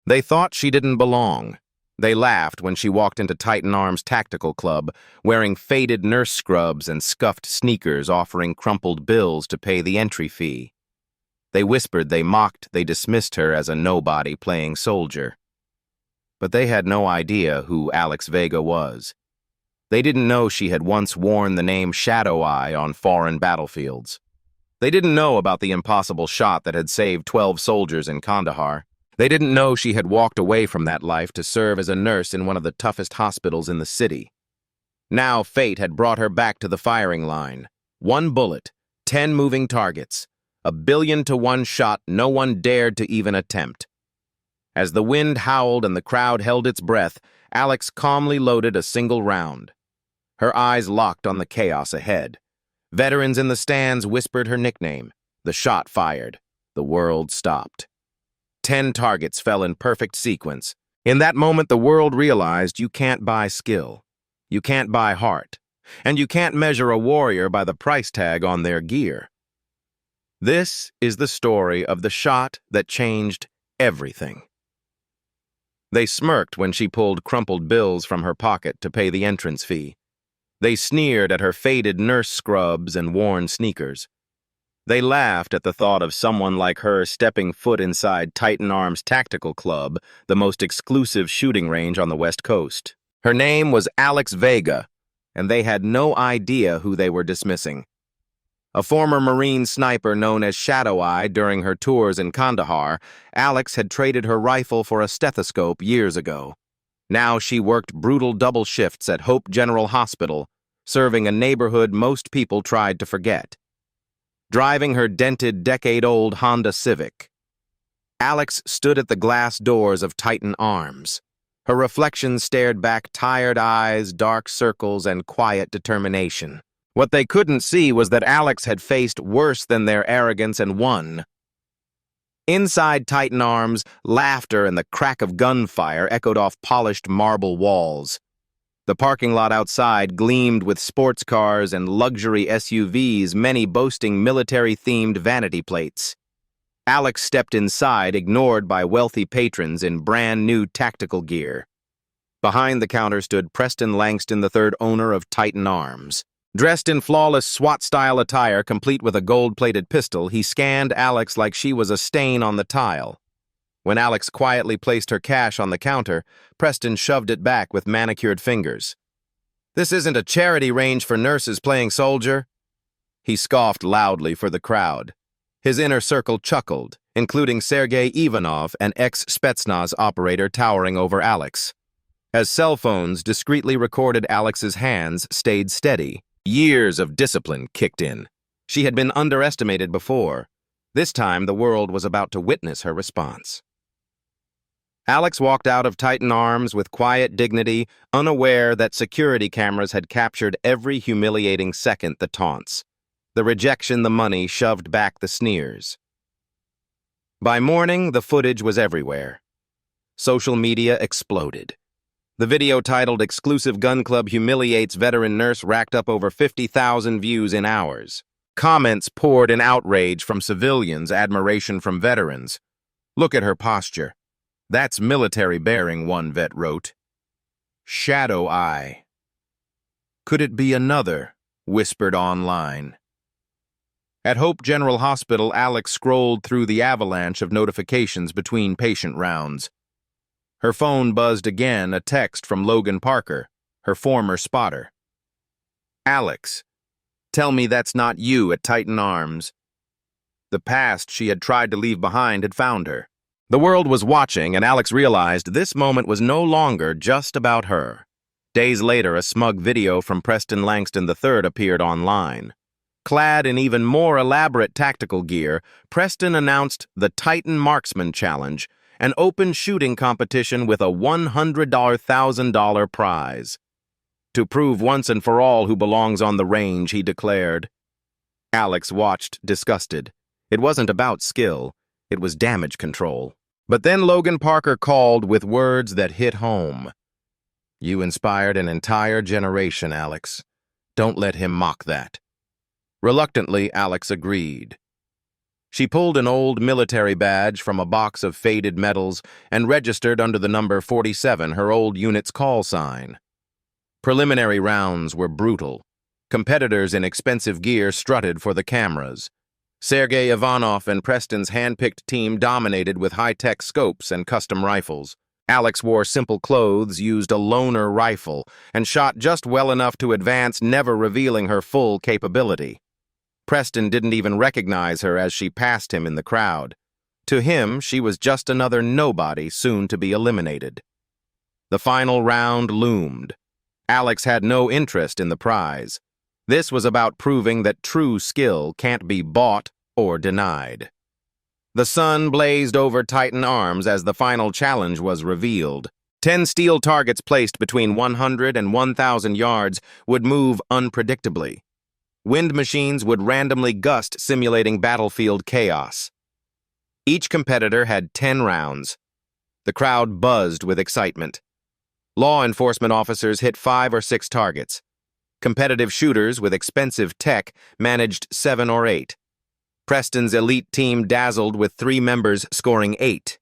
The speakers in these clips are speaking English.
They thought she didn't belong. They laughed when she walked into Titan Arms Tactical Club, wearing faded nurse scrubs and scuffed sneakers, offering crumpled bills to pay the entry fee. They whispered, they mocked, they dismissed her as a nobody playing soldier. But they had no idea who Alex Vega was. They didn't know she had once worn the name Shadow Eye on foreign battlefields. They didn't know about the impossible shot that had saved 12 soldiers in Kandahar. They didn't know she had walked away from that life to serve as a nurse in one of the toughest hospitals in the city. Now fate had brought her back to the firing line. 1 bullet, 10 moving targets, 1,000,000,000 to 1 shot no one dared to even attempt. As the wind howled and the crowd held its breath, Alex calmly loaded a single round. Her eyes locked on the chaos ahead. Veterans in the stands whispered her nickname. The shot fired. The world stopped. 10 targets fell in perfect sequence. In that moment, the world realized you can't buy skill. You can't buy heart. And you can't measure a warrior by the price tag on their gear. This is the story of the shot that changed everything. They smirked when she pulled crumpled bills from her pocket to pay the entrance fee. They sneered at her faded nurse scrubs and worn sneakers. They laughed at the thought of someone like her stepping foot inside Titan Arms Tactical Club, the most exclusive shooting range on the West Coast. Her name was Alex Vega, and they had no idea who they were dismissing. A former Marine sniper known as Shadow Eye during her tours in Kandahar, Alex had traded her rifle for a stethoscope years ago. Now she worked brutal double shifts at Hope General Hospital, serving a neighborhood most people tried to forget. Driving her dented, decade-old Honda Civic, Alex stood at the glass doors of Titan Arms. Her reflection stared back tired eyes, dark circles, and quiet determination. What they couldn't see was that Alex had faced worse than their arrogance and won. Inside Titan Arms, laughter and the crack of gunfire echoed off polished marble walls. The parking lot outside gleamed with sports cars and luxury SUVs, many boasting military-themed vanity plates. Alex stepped inside, ignored by wealthy patrons in brand-new tactical gear. Behind the counter stood Preston Langston III, owner of Titan Arms. Dressed in flawless SWAT-style attire, complete with a gold-plated pistol, he scanned Alex like she was a stain on the tile. When Alex quietly placed her cash on the counter, Preston shoved it back with manicured fingers. "This isn't a charity range for nurses playing soldier." He scoffed loudly for the crowd. His inner circle chuckled, including Sergei Ivanov, an ex-Spetsnaz operator towering over Alex. As cell phones discreetly recorded Alex's hands stayed steady, years of discipline kicked in. She had been underestimated before. This time, the world was about to witness her response. Alex walked out of Titan Arms with quiet dignity, unaware that security cameras had captured every humiliating second: the taunts, the rejection, the money shoved back, the sneers. By morning, the footage was everywhere. Social media exploded. The video titled "Exclusive Gun Club Humiliates Veteran Nurse" racked up over 50,000 views in hours. Comments poured in outrage from civilians, admiration from veterans. "Look at her posture. That's military bearing," one vet wrote. "Shadow Eye. Could it be another?" whispered online. At Hope General Hospital, Alex scrolled through the avalanche of notifications between patient rounds. Her phone buzzed again, a text from Logan Parker, her former spotter. "Alex, tell me that's not you at Titan Arms." The past she had tried to leave behind had found her. The world was watching, and Alex realized this moment was no longer just about her. Days later, a smug video from Preston Langston III appeared online. Clad in even more elaborate tactical gear, Preston announced the Titan Marksman Challenge, an open shooting competition with a $100,000 prize. "To prove once and for all who belongs on the range," he declared. Alex watched, disgusted. It wasn't about skill, it was damage control. But then Logan Parker called with words that hit home. "You inspired an entire generation, Alex. Don't let him mock that." Reluctantly, Alex agreed. She pulled an old military badge from a box of faded medals and registered under the number 47, her old unit's call sign. Preliminary rounds were brutal. Competitors in expensive gear strutted for the cameras. Sergei Ivanov and Preston's hand-picked team dominated with high-tech scopes and custom rifles. Alex wore simple clothes, used a loner rifle, and shot just well enough to advance, never revealing her full capability. Preston didn't even recognize her as she passed him in the crowd. To him, she was just another nobody soon to be eliminated. The final round loomed. Alex had no interest in the prize. This was about proving that true skill can't be bought or denied. The sun blazed over Titan Arms as the final challenge was revealed. 10 steel targets placed between 100 and 1,000 yards would move unpredictably. Wind machines would randomly gust, simulating battlefield chaos. Each competitor had 10 rounds. The crowd buzzed with excitement. Law enforcement officers hit 5 or 6 targets. Competitive shooters with expensive tech managed 7 or 8. Preston's elite team dazzled with 3 members scoring 8.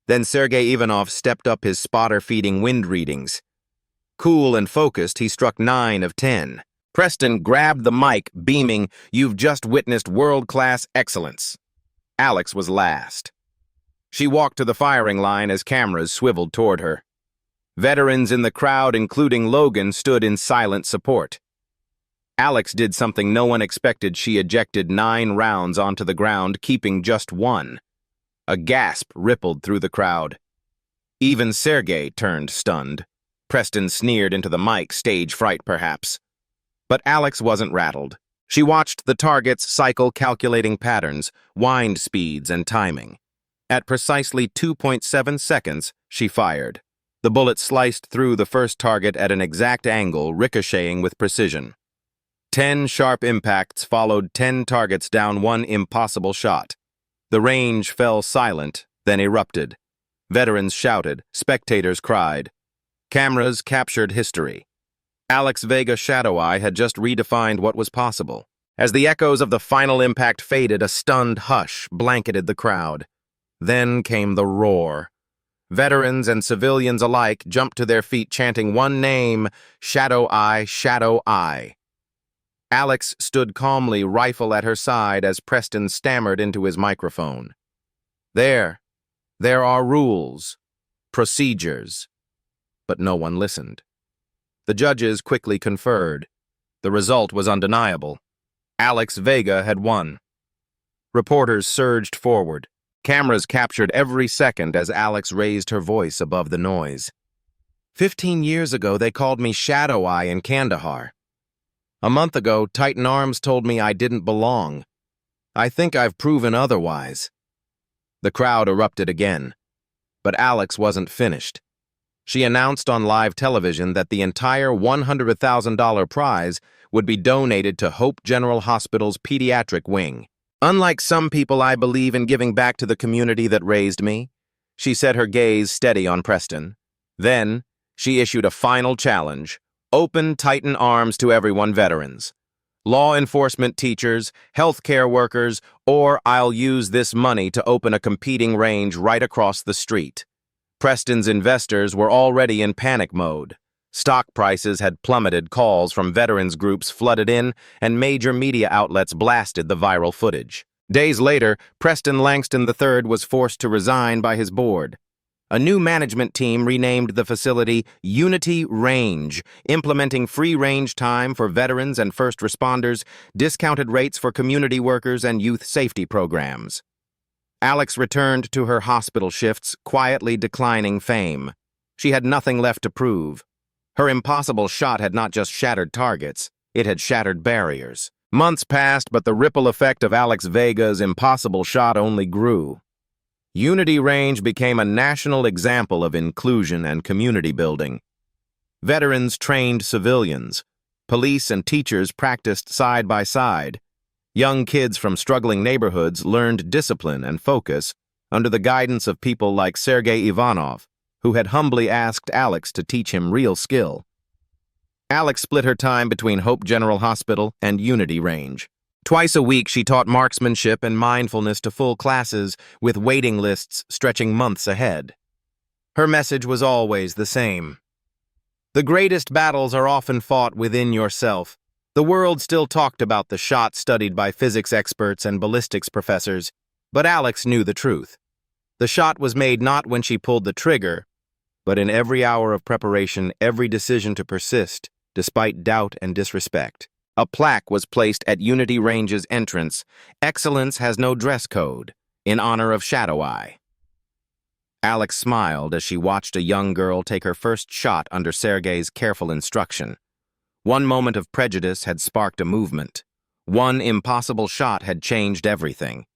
Then Sergei Ivanov stepped up his spotter-feeding wind readings. Cool and focused, he struck 9 of 10. Preston grabbed the mic, beaming, "You've just witnessed world-class excellence." Alex was last. She walked to the firing line as cameras swiveled toward her. Veterans in the crowd, including Logan, stood in silent support. Alex did something no one expected. She ejected 9 rounds onto the ground, keeping just 1. A gasp rippled through the crowd. Even Sergei turned stunned. Preston sneered into the mic, stage fright perhaps. But Alex wasn't rattled. She watched the targets cycle, calculating patterns, wind speeds, and timing. At precisely 2.7 seconds, she fired. The bullet sliced through the first target at an exact angle, ricocheting with precision. 10 sharp impacts followed 10 targets down one impossible shot. The range fell silent, then erupted. Veterans shouted, spectators cried. Cameras captured history. Alex Vega Shadow Eye had just redefined what was possible. As the echoes of the final impact faded, a stunned hush blanketed the crowd. Then came the roar. Veterans and civilians alike jumped to their feet, chanting one name, Shadow Eye, Shadow Eye. Alex stood calmly, rifle at her side, as Preston stammered into his microphone. There are rules, procedures. But no one listened. The judges quickly conferred. The result was undeniable. Alex Vega had won. Reporters surged forward. Cameras captured every second as Alex raised her voice above the noise. 15 years ago, they called me Shadow Eye in Kandahar. A month ago, Titan Arms told me I didn't belong. I think I've proven otherwise. The crowd erupted again. But Alex wasn't finished. She announced on live television that the entire $100,000 prize would be donated to Hope General Hospital's pediatric wing. Unlike some people, I believe in giving back to the community that raised me. She set her gaze steady on Preston. Then, she issued a final challenge. Open Titan Arms to everyone, veterans. Law enforcement teachers, healthcare workers, or I'll use this money to open a competing range right across the street. Preston's investors were already in panic mode. Stock prices had plummeted, calls from veterans groups flooded in, and major media outlets blasted the viral footage. Days later, Preston Langston III was forced to resign by his board. A new management team renamed the facility Unity Range, implementing free range time for veterans and first responders, discounted rates for community workers, and youth safety programs. Alex returned to her hospital shifts, quietly declining fame. She had nothing left to prove. Her impossible shot had not just shattered targets, it had shattered barriers. Months passed, but the ripple effect of Alex Vega's impossible shot only grew. Unity Range became a national example of inclusion and community building. Veterans trained civilians. Police and teachers practiced side by side. Young kids from struggling neighborhoods learned discipline and focus under the guidance of people like Sergei Ivanov, who had humbly asked Alex to teach him real skill. Alex split her time between Hope General Hospital and Unity Range. Twice a week, she taught marksmanship and mindfulness to full classes, with waiting lists stretching months ahead. Her message was always the same. The greatest battles are often fought within yourself. The world still talked about the shot studied by physics experts and ballistics professors, but Alex knew the truth. The shot was made not when she pulled the trigger, but in every hour of preparation, every decision to persist, despite doubt and disrespect. A plaque was placed at Unity Range's entrance. Excellence has no dress code, in honor of Shadow Eye. Alex smiled as she watched a young girl take her first shot under Sergei's careful instruction. One moment of prejudice had sparked a movement. One impossible shot had changed everything.